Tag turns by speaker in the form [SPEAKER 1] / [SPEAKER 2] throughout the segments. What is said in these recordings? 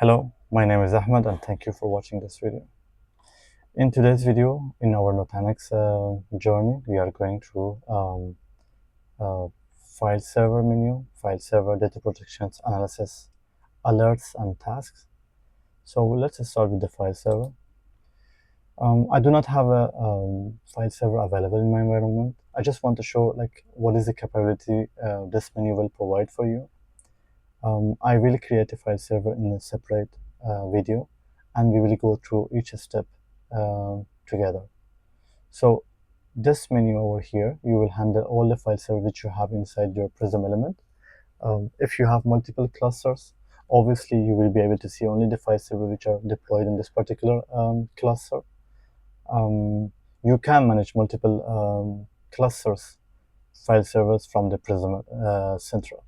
[SPEAKER 1] Hello, my name is Ahmed and thank you for watching this video. In today's video, in our Nutanix journey, we are going through file server menu, file server, data protections, analysis, alerts, and tasks. So let's start with the file server. I do not have a file server available in my environment. I just want to show what is the capability this menu will provide for you. I will create a file server in a separate video, and we will go through each step together. So this menu over here, you will handle all the file server which you have inside your Prism element. If you have multiple clusters, obviously you will be able to see only the file server which are deployed in this particular cluster. You can manage multiple clusters file servers from the Prism Central.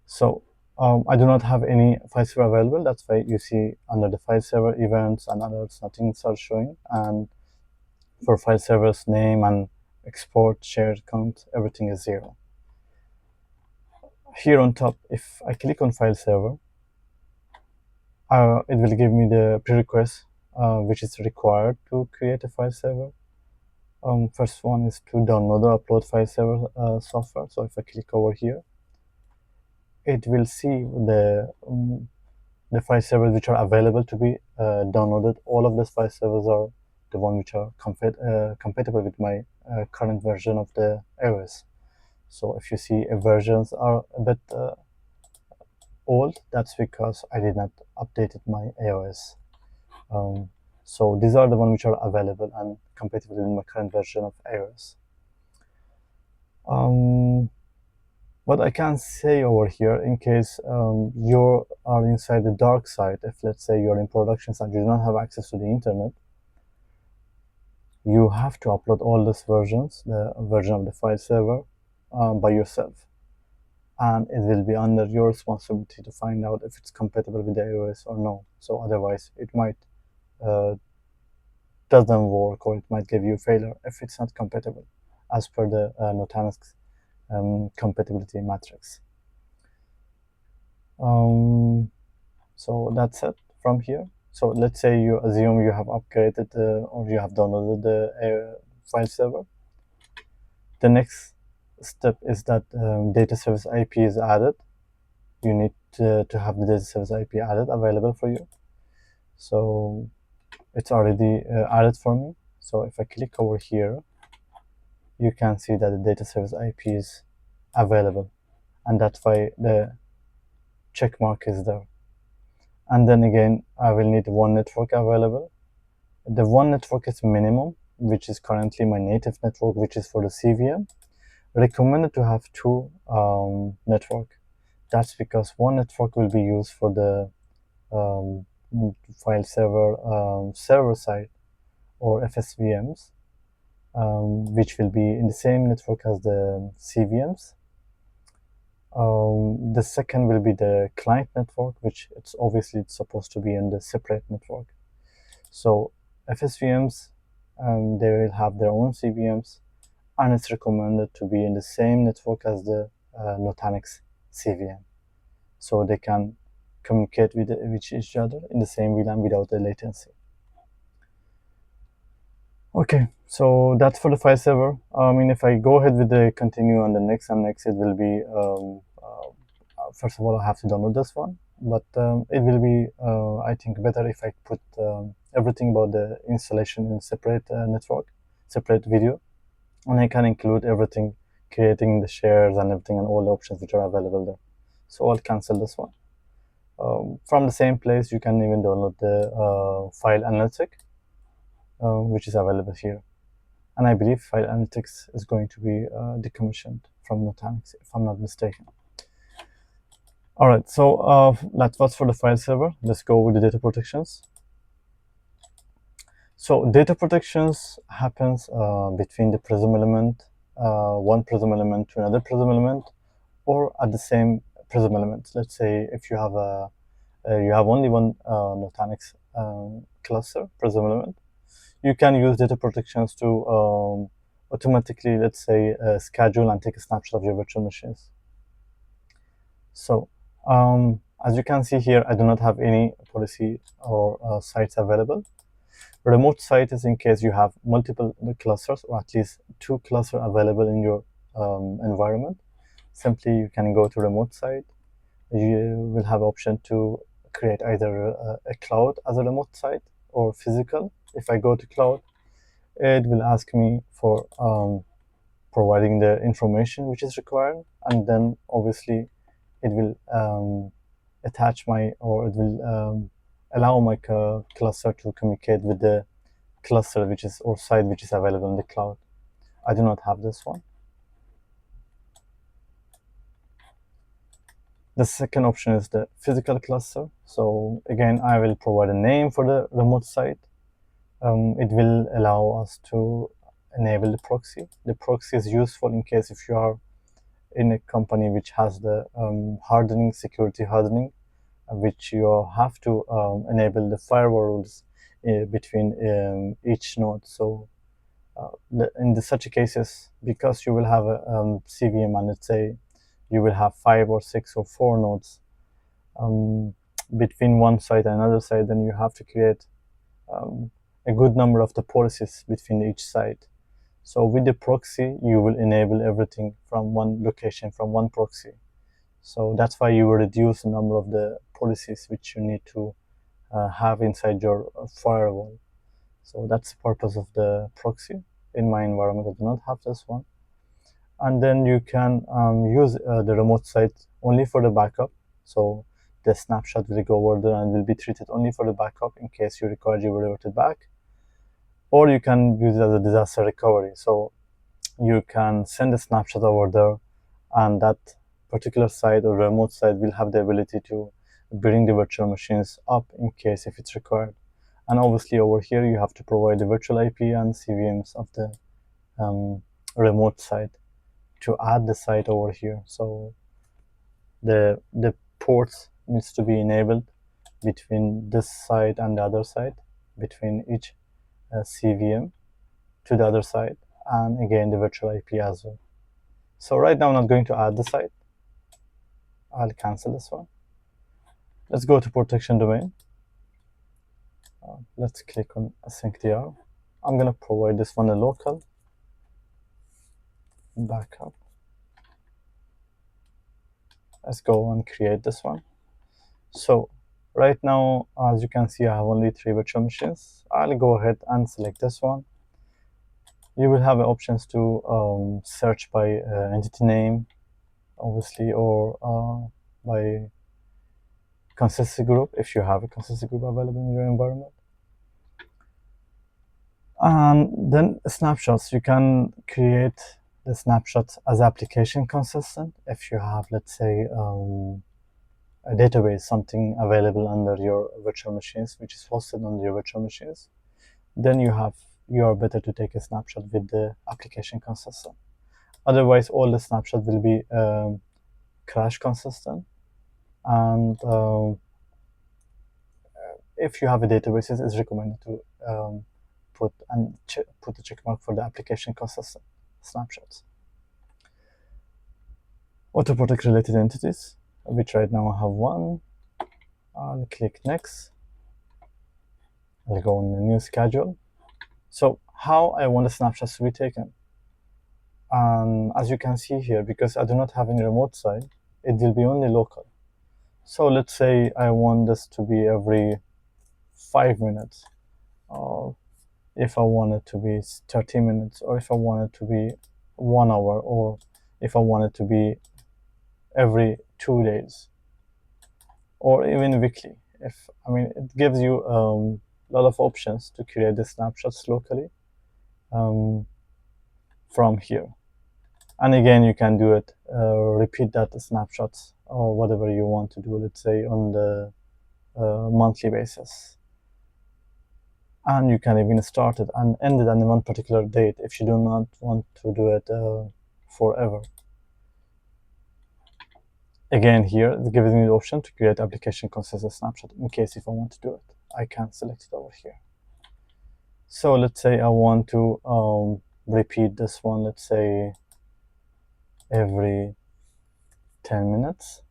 [SPEAKER 1] So I do not have any file server available. That's why you see under the file server events and alerts, nothing starts showing. And for file server's name and export shared count, everything is 0. Here on top, if I click on file server, it will give me the prerequisite which is required to create a file server. First one is to download or upload file server software. So if I click over here, it will see the file servers which are available to be downloaded. All of these file servers are the ones which are compatible with my current version of the iOS. So if you see versions are a bit old, that's because I did not update my iOS. So these are the ones which are available and compatible with my current version of iOS. What I can say over here, in case you are inside the dark side, if let's say you're in production and you do not have access to the internet, you have to upload all these versions, the version of the file server, by yourself. And it will be under your responsibility to find out if it's compatible with the iOS or no. So otherwise, it might doesn't work, or it might give you a failure if it's not compatible, as per the Nutanix compatibility matrix. So that's it from here. So let's say you assume you have upgraded or you have downloaded the file server. The next step is that data service IP is added. You need to have the data service IP added available for you. So it's already added for me. So if I click over here, you can see that the data service IP is available, and that's why the check mark is there. And then again, I will need one network available. The one network is minimum, which is currently my native network, which is for the CVM. Recommended to have two network. That's because one network will be used for the file server server side or FSVMs, which will be in the same network as the CVMs. The second will be the client network, which it's supposed to be in the separate network. So FSVMs, they will have their own CVMs, and it's recommended to be in the same network as the Nutanix CVM, so they can communicate with each other in the same VLAN without the latency. Okay, so that's for the file server. If I go ahead with the continue and the next and next, it will be first of all I have to download this one, but it will be I think better if I put everything about the installation in separate network, separate video, and I can include everything, creating the shares and everything and all the options which are available there. So I'll cancel this one. From the same place, you can even download the file analytic, which is available here. And I believe file analytics is going to be decommissioned from Nutanix, if I'm not mistaken. All right, so that was for the file server. Let's go with the data protections. So data protections happens between the Prism element, one Prism element to another Prism element, or at the same Prism element. Let's say if you have you have only one Nutanix cluster Prism element, you can use data protections to automatically, let's say, schedule and take a snapshot of your virtual machines. So As you can see here, I do not have any policy or sites available. Remote site is in case you have multiple clusters or at least 2 clusters available in your environment. Simply, you can go to remote site. You will have option to create either a cloud as a remote site or physical. If I go to cloud, it will ask me for providing the information which is required, and then obviously it will attach my, or it will allow my cluster to communicate with the cluster which is, or site which is available in the cloud. I do not have this one. The second option is the physical cluster. So again, I will provide a name for the remote site. It will allow us to enable the proxy. The proxy is useful in case if you are in a company which has the hardening, security hardening, which you have to enable the firewall rules between each node. So in such cases, because you will have a CVM, and let's say you will have 5 or 6 or 4 nodes between one site and another site, then you have to create a good number of the policies between each site. So with the proxy, you will enable everything from one location, from one proxy. So that's why you will reduce the number of the policies which you need to have inside your firewall. So that's the purpose of the proxy. In my environment, I do not have this one. And then you can use the remote site only for the backup. So the snapshot will go over there and will be treated only for the backup in case you require you will revert it back. Or you can use it as a disaster recovery. So you can send a snapshot over there, and that particular site or remote site will have the ability to bring the virtual machines up in case if it's required. And obviously over here you have to provide the virtual IP and CVMs of the remote site to add the site over here. So the ports needs to be enabled between this site and the other site, between each CVM to the other site, and again the virtual IP as well. So right now I'm not going to add the site. I'll cancel this one. Let's go to protection domain. Let's click on async DR. I'm gonna provide this one a local backup. Let's go and create this one. So right now, as you can see, I have only 3 virtual machines. I'll go ahead and select this one. You will have options to search by entity name, obviously, or by consistency group if you have a consistency group available in your environment. And then snapshots, you can create the snapshots as application consistent. If you have, let's say, a database, something available under your virtual machines, which is hosted on your virtual machines, then you are better to take a snapshot with the application consistent. Otherwise, all the snapshot will be crash consistent. And if you have a database, it's recommended to put a check mark for the application consistent snapshots. Auto protect related entities, which right now I have one. I'll click next. I'll go on the new schedule. So how I want the snapshots to be taken. As you can see here, because I do not have any remote site, it will be only local. So let's say I want this to be every 5 minutes, or if I want it to be 30 minutes, or if I want it to be 1 hour, or if I want it to be every 2 days, or even weekly. It gives you a lot of options to create the snapshots locally from here. And again, you can do it, repeat that snapshots or whatever you want to do, let's say on the monthly basis. And you can even start it and end it on one particular date if you do not want to do it forever. Again, here it gives me the option to create application consistent snapshot in case if I want to do it. I can select it over here. So let's say I want to repeat this one, let's say every 10 minutes.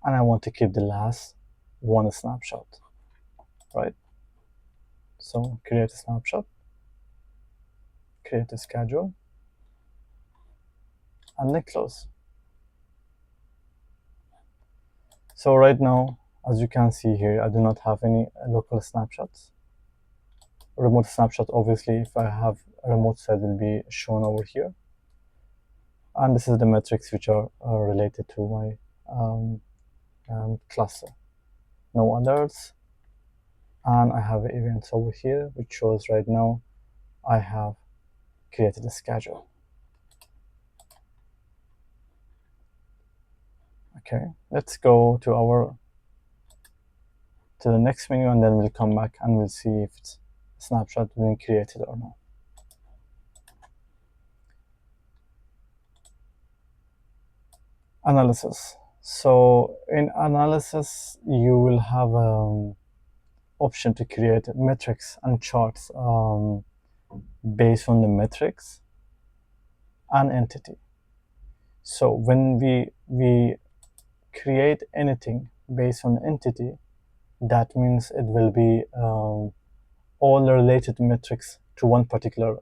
[SPEAKER 1] and I want to keep the last one snapshot, right? So create a snapshot, create a schedule, and then close. So right now, as you can see here, I do not have any local snapshots. Remote snapshot, obviously, if I have a remote side, will be shown over here. And this is the metrics which are related to my cluster. No alerts. And I have events over here, which shows right now I have created a schedule. Okay, let's go to the next menu, and then we'll come back and we'll see if it's a snapshot being created or not. Analysis. So in analysis, you will have option to create metrics and charts based on the metrics and entity. So when we create anything based on entity, that means it will be all the related metrics to one particular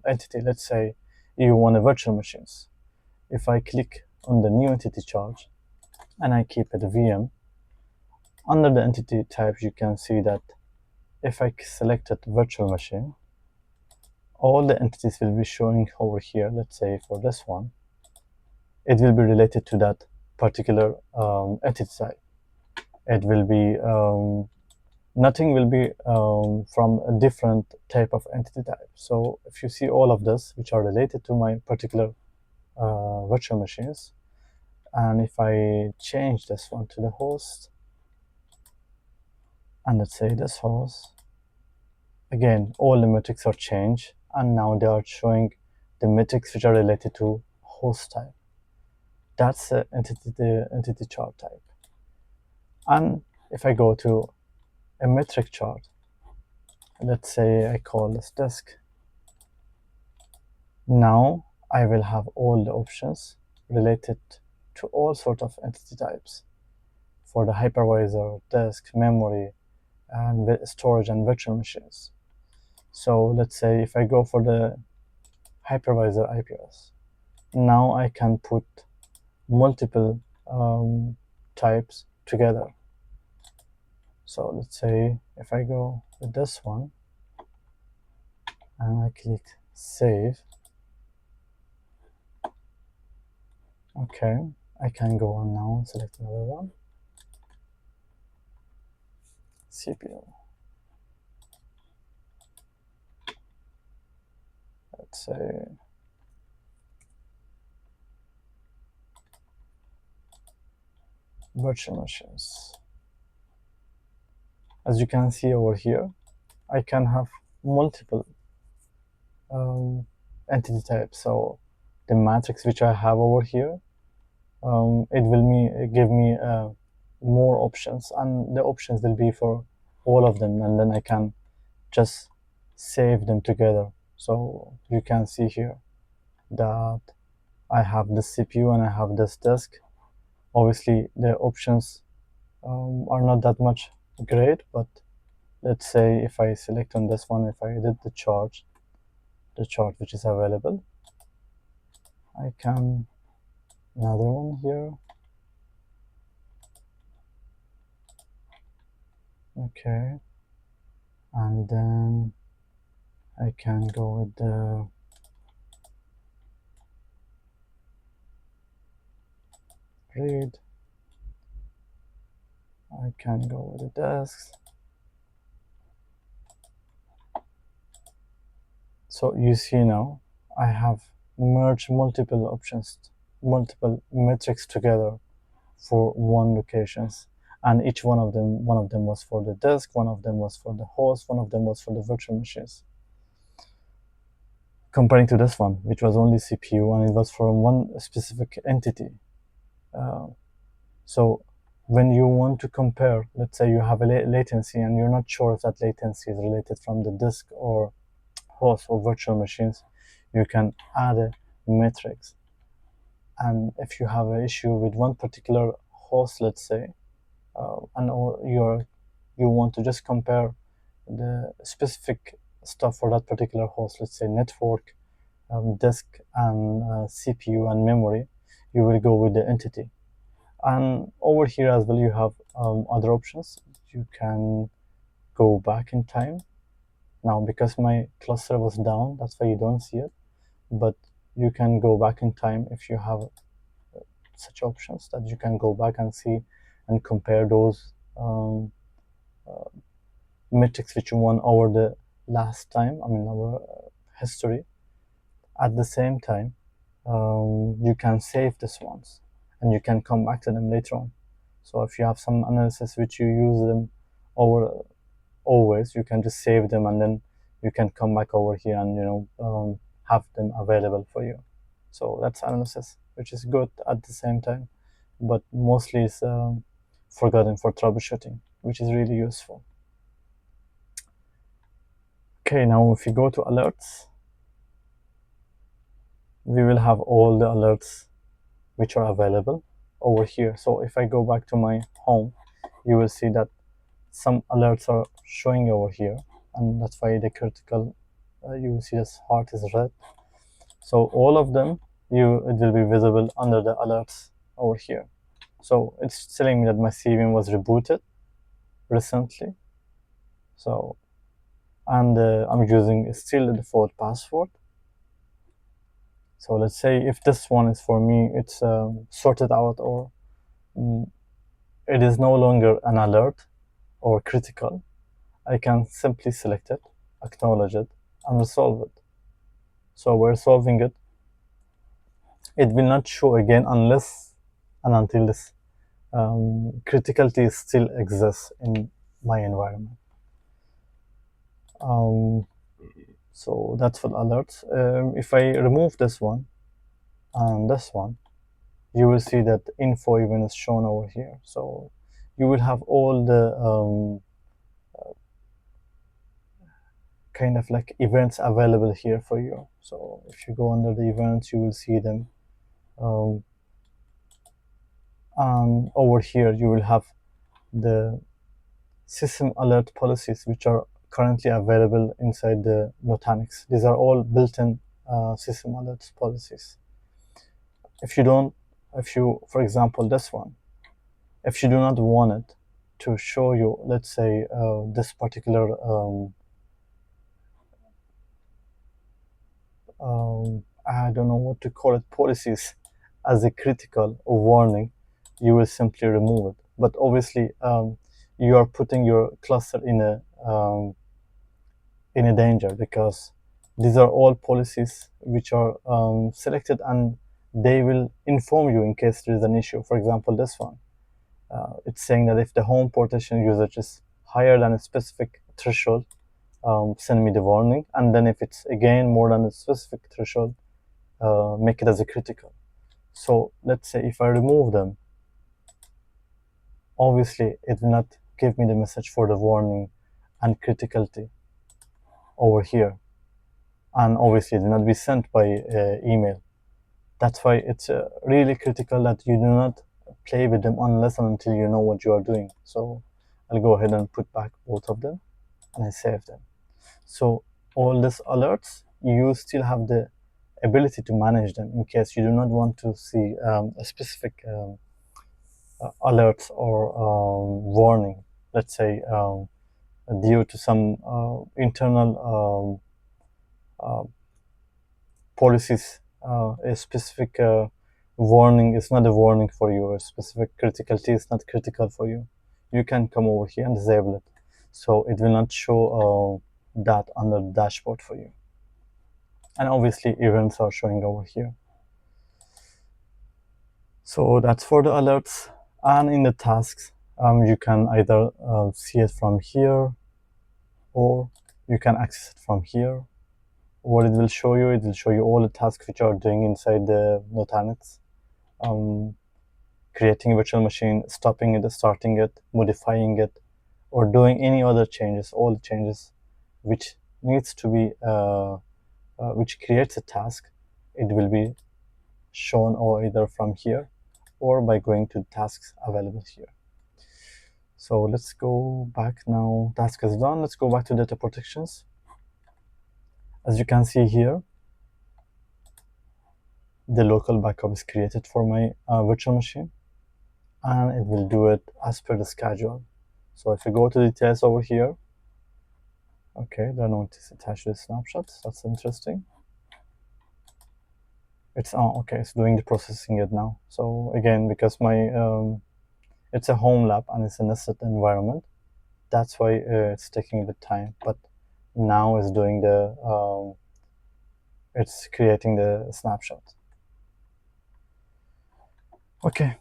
[SPEAKER 1] entity. Let's say you want a virtual machines. If I click on the new entity chart and I keep it VM, under the entity types, you can see that if I selected virtual machine, all the entities will be showing over here. Let's say for this one, it will be related to that particular entity type. It will be nothing will be from a different type of entity type. So if you see all of this, which are related to my particular virtual machines, and if I change this one to the host, and let's say this host, again, all the metrics are changed, and now they are showing the metrics which are related to host type. That's the entity chart type. And if I go to a metric chart, let's say I call this disk, now I will have all the options related to all sorts of entity types for the hypervisor, disk, memory, and storage and virtual machines. So let's say if I go for the hypervisor IPS, now I can put multiple types together. So let's say if I go with this one and I click save, okay, I can go on now and select another one, CPU. Let's say virtual machines. As you can see over here, I can have multiple entity types. So the matrix which I have over here, it will give me more options, and the options will be for all of them, and then I can just save them together. So you can see here that I have this CPU and I have this disk. Obviously the options are not that much great, but let's say if I select on this one, if I edit the chart which is available, I can another one here. Okay, and then I can go with the read. I can go with the desks. So you see now I have merged multiple options, multiple metrics together for one locations, and each one of them was for the disk, one of them was for the host, one of them was for the virtual machines. Comparing to this one, which was only CPU and it was from one specific entity. So when you want to compare, let's say you have a latency and you're not sure if that latency is related from the disk or host or virtual machines, you can add a matrix. And if you have an issue with one particular host, let's say, and you want to just compare the specific stuff for that particular host, let's say network, disk, and CPU and memory, you will go with the entity. And over here as well, you have other options. You can go back in time. Now, because my cluster was down, that's why you don't see it. But you can go back in time if you have such options, that you can go back and see and compare those metrics which you won over the last time, our history. At the same time, you can save these ones and you can come back to them later on. So if you have some analysis which you use them over always, you can just save them and then you can come back over here and have them available for you. So that's analysis, which is good at the same time, but mostly is forgotten for troubleshooting, which is really useful. Okay, now if you go to alerts, we will have all the alerts which are available over here. So if I go back to my home, you will see that some alerts are showing over here, and that's why the critical, you will see this heart is red. So all of them, it will be visible under the alerts over here. So it's telling me that my CVM was rebooted recently. So, and I'm using still the default password. So let's say if this one is for me, it's sorted out, or it is no longer an alert or critical, I can simply select it, acknowledge it, and resolve it. So we're solving it. It will not show again unless and until this criticality still exists in my environment. So that's for the alerts. If I remove this one and this one, you will see that info even is shown over here. So you will have all the kind of like events available here for you. So if you go under the events, you will see them. And over here, you will have the system alert policies, which are currently available inside the Nutanix. These are all built-in system alerts policies. If you, for example, this one, if you do not want it to show you, let's say, this particular I don't know what to call it, policies as a critical or warning, you will simply remove it. But obviously, you are putting your cluster in a danger, because these are all policies which are selected, and they will inform you in case there is an issue. For example, this one, it's saying that if the home partition usage is higher than a specific threshold, send me the warning, and then if it's again more than a specific threshold, make it as a critical. So let's say if I remove them, obviously it will not give me the message for the warning and criticality over here, and obviously it will not be sent by email. That's why it's really critical that you do not play with them unless and until you know what you are doing. So I'll go ahead and put back both of them, and I save them. So all these alerts, you still have the ability to manage them in case you do not want to see a specific alerts or warning, let's say, due to some internal policies. A specific warning is not a warning for you, a specific criticality is not critical for you. You can come over here and disable it, so it will not show that under the dashboard for you. And obviously events are showing over here. So that's for the alerts. And in the tasks, you can either see it from here, or you can access it from here. What it will show you all the tasks which are doing inside the Nutanix. Creating a virtual machine, stopping it, starting it, modifying it, or doing any other changes, all the changes which needs to be, which creates a task, it will be shown or either from here, or by going to tasks available here. So let's go back now. Task is done. Let's go back to data protections. As you can see here, the local backup is created for my virtual machine, and it will do it as per the schedule. So if you go to details over here, okay, there are no attached snapshots. That's interesting. It's okay. It's doing the processing it now. So again, because my it's a home lab and it's a nested environment, that's why it's taking a bit time. But now it's doing the it's creating the snapshot. Okay,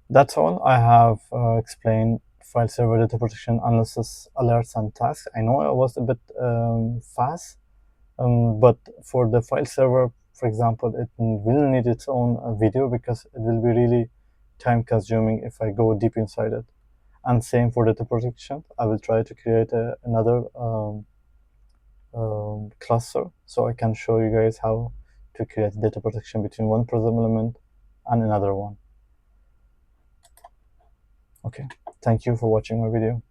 [SPEAKER 1] that's all. I have explained file server data protection analysis, alerts, and tasks. I know I was a bit fast, but for the file server, for example, it will need its own video because it will be really time consuming if I go deep inside it. And same for data protection. I will try to create another cluster so I can show you guys how to create data protection between one Prism element and another one. Okay, thank you for watching my video.